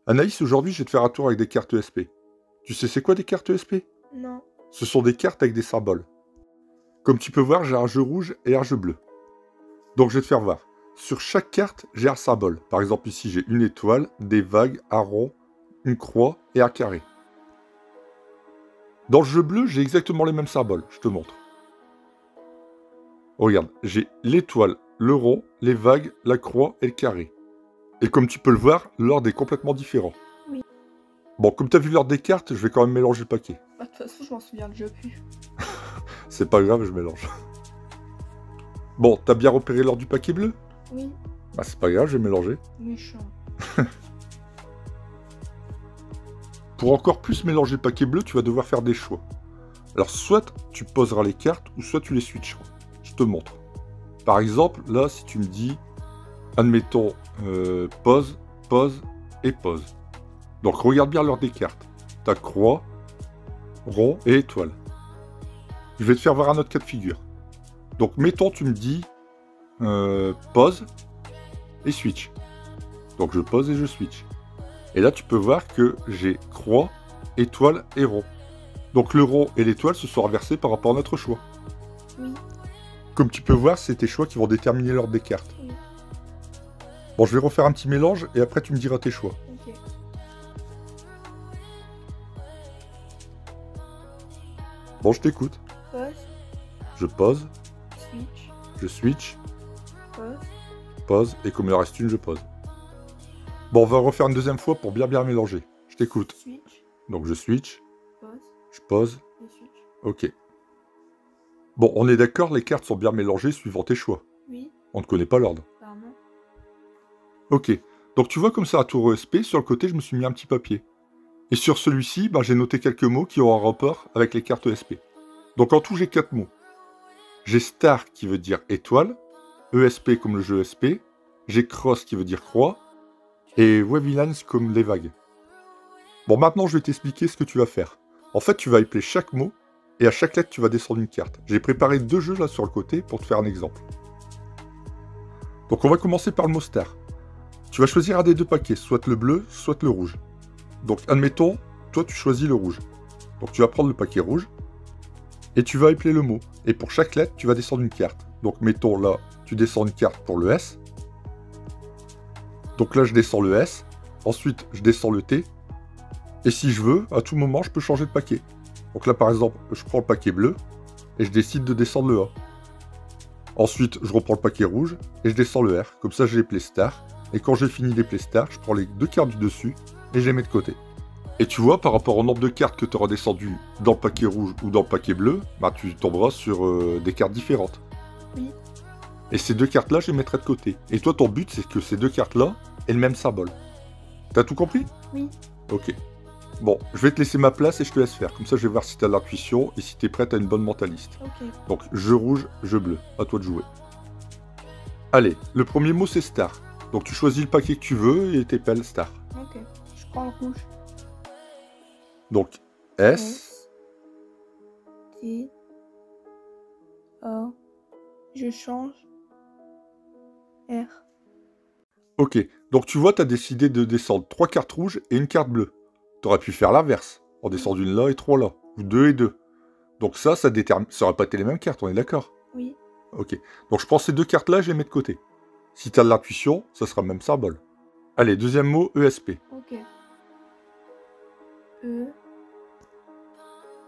Anaïs, aujourd'hui, je vais te faire un tour avec des cartes ESP. Tu sais c'est quoi des cartes ESP? Non. Ce sont des cartes avec des symboles. Comme tu peux voir, j'ai un jeu rouge et un jeu bleu. Donc je vais te faire voir. Sur chaque carte, j'ai un symbole. Par exemple, ici, j'ai une étoile, des vagues, un rond, une croix et un carré. Dans le jeu bleu, j'ai exactement les mêmes symboles. Je te montre. Regarde, j'ai l'étoile, le rond, les vagues, la croix et le carré. Et comme tu peux le voir, l'ordre est complètement différent. Oui. Bon, comme tu as vu l'ordre des cartes, je vais quand même mélanger le paquet. Bah, de toute façon, je m'en souviens déjà plus. C'est pas grave, je mélange. Bon, t'as bien repéré l'ordre du paquet bleu? Oui. Bah c'est pas grave, je vais mélanger. Méchant. Pour encore plus mélanger le paquet bleu, tu vas devoir faire des choix. Alors soit tu poseras les cartes, ou soit tu les switcheras. Je te montre. Par exemple, là, si tu me dis, admettons, pose, pose et pose. Donc regarde bien l'ordre des cartes. T'as croix, rond et étoile. Je vais te faire voir un autre cas de figure. Donc mettons, tu me dis, pose et switch. Donc je pose et je switch. Et là, tu peux voir que j'ai croix, étoile et rond. Donc le rond et l'étoile se sont inversés par rapport à notre choix. Oui. Comme tu peux voir, c'est tes choix qui vont déterminer l'ordre des cartes. Oui. Bon, je vais refaire un petit mélange et après tu me diras tes choix. Ok. Bon, je t'écoute. Pause. Je pose, Switch. je switch, Pause. pose, et comme il en reste une, je pose. Bon, on va refaire une deuxième fois pour bien mélanger. Je t'écoute. Switch. Donc je switch, Pause. je pose, Et switch. ok. Bon, on est d'accord, les cartes sont bien mélangées suivant tes choix. Oui. On ne connaît pas l'ordre. Pardon. Ok. Donc tu vois comme ça à tour ESP, sur le côté, je me suis mis un petit papier. Et sur celui-ci, ben, j'ai noté quelques mots qui ont un rapport avec les cartes ESP. Donc en tout, j'ai 4 mots. J'ai star qui veut dire étoile, ESP comme le jeu ESP, j'ai cross qui veut dire croix, et wavelines comme les vagues. Bon, maintenant je vais t'expliquer ce que tu vas faire. En fait, tu vas épeler chaque mot, et à chaque lettre, tu vas descendre une carte. J'ai préparé 2 jeux là sur le côté pour te faire un exemple. Donc on va commencer par le mot star. Tu vas choisir un des 2 paquets, soit le bleu, soit le rouge. Donc admettons, toi tu choisis le rouge. Donc tu vas prendre le paquet rouge, et tu vas épeler le mot. Et pour chaque lettre, tu vas descendre une carte. Donc mettons là, tu descends une carte pour le S. Donc là, je descends le S. Ensuite, je descends le T. Et si je veux, à tout moment, je peux changer de paquet. Donc là, par exemple, je prends le paquet bleu et je décide de descendre le A. Ensuite, je reprends le paquet rouge et je descends le R. Comme ça, j'ai éplé star. Et quand j'ai fini d'épeler star, je prends les 2 cartes du dessus et je les mets de côté. Et tu vois, par rapport au nombre de cartes que tu auras descendues dans le paquet rouge ou dans le paquet bleu, bah, tu tomberas sur des cartes différentes. Oui. Et ces 2 cartes-là, je les mettrai de côté. Et toi, ton but, c'est que ces 2 cartes-là aient le même symbole. T'as tout compris? Oui. Ok. Bon, je vais te laisser ma place et je te laisse faire. Comme ça, je vais voir si t'as l'intuition et si t'es prête à une bonne mentaliste. Ok. Donc, jeu rouge, jeu bleu. À toi de jouer. Allez, le premier mot, c'est star. Donc, tu choisis le paquet que tu veux et t'épelles star. Ok. Je prends le rouge. Donc, S. T. A. Je change. R. Ok. Donc, tu vois, t'as décidé de descendre 3 cartes rouges et une carte bleue. T'aurais pu faire l'inverse. En descendre une là et 3 là. Ou 2 et 2. Donc ça détermine... Ça aurait pas été les mêmes cartes, on est d'accord? Oui. Ok. Donc je prends ces 2 cartes-là, je les mets de côté. Si t'as de l'intuition, ça sera le même symbole. Allez, deuxième mot, ESP. Ok. E.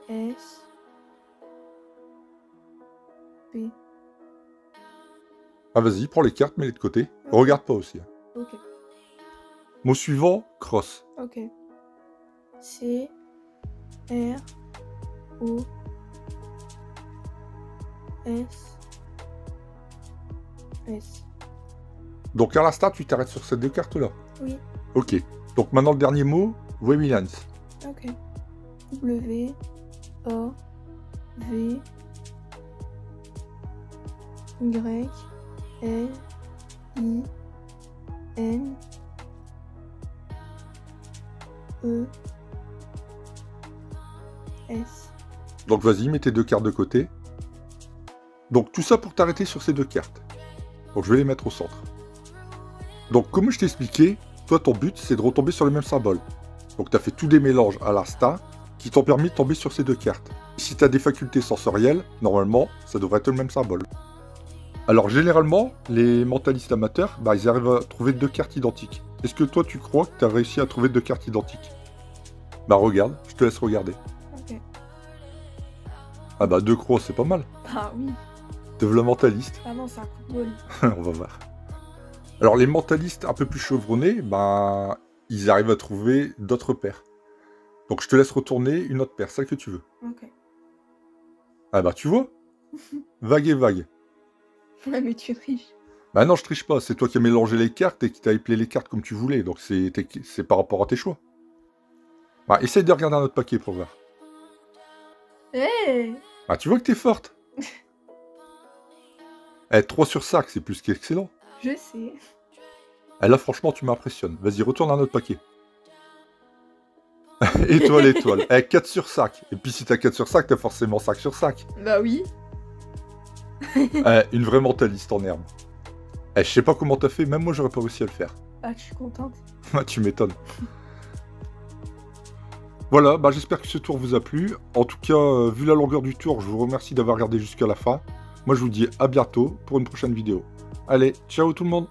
S. P. Ah vas-y, prends les cartes, mets-les de côté. Regarde pas aussi. Ok. Mot suivant, cross. Ok. C. R. O. S. S. Donc à l'instant, tu t'arrêtes sur ces 2 cartes-là. Oui. Ok. Donc maintenant le dernier mot, wavelines. Ok. W. A. V. Y. L. I. N. E. S. Donc vas-y, mets tes 2 cartes de côté. Donc tout ça pour t'arrêter sur ces 2 cartes. Donc je vais les mettre au centre. Donc comme je t'ai expliqué, toi, ton but, c'est de retomber sur le même symbole. Donc, tu as fait tous des mélanges à l'instinct qui t'ont permis de tomber sur ces deux cartes. Si tu as des facultés sensorielles, normalement, ça devrait être le même symbole. Alors, généralement, les mentalistes amateurs, bah, ils arrivent à trouver deux cartes identiques. Est-ce que toi, tu crois que tu as réussi à trouver deux cartes identiques? Bah, regarde, je te laisse regarder. Ok. Ah bah, deux croix, c'est pas mal. Ah oui. Te voilà mentaliste. Ah non, c'est un coup de bol. On va voir. Alors, les mentalistes un peu plus chevronnés, bah, ils arrivent à trouver d'autres paires. Donc, je te laisse retourner une autre paire, celle que tu veux. Ok. Ah bah, tu vois? Vague et vague. Ouais, mais tu triches. Bah non, je triche pas, c'est toi qui as mélangé les cartes et qui t'as appelé les cartes comme tu voulais, donc c'est par rapport à tes choix. Bah, essaye de regarder un autre paquet pour voir. Hé Ah, tu vois que t'es forte. 3 sur 5, c'est plus qu'excellent. Je sais. Là, franchement, tu m'impressionnes. Vas-y, retourne un autre paquet. Étoile, étoile. 4 sur 5. Et puis si t'as 4 sur 5, t'as forcément 5 sur 5. Bah oui. Une vraie mentaliste en herbe. Je sais pas comment t'as fait, même moi j'aurais pas réussi à le faire. Ah, je suis contente. Tu m'étonnes. Voilà, bah j'espère que ce tour vous a plu. En tout cas, vu la longueur du tour, je vous remercie d'avoir regardé jusqu'à la fin. Moi je vous dis à bientôt pour une prochaine vidéo. Allez, ciao tout le monde!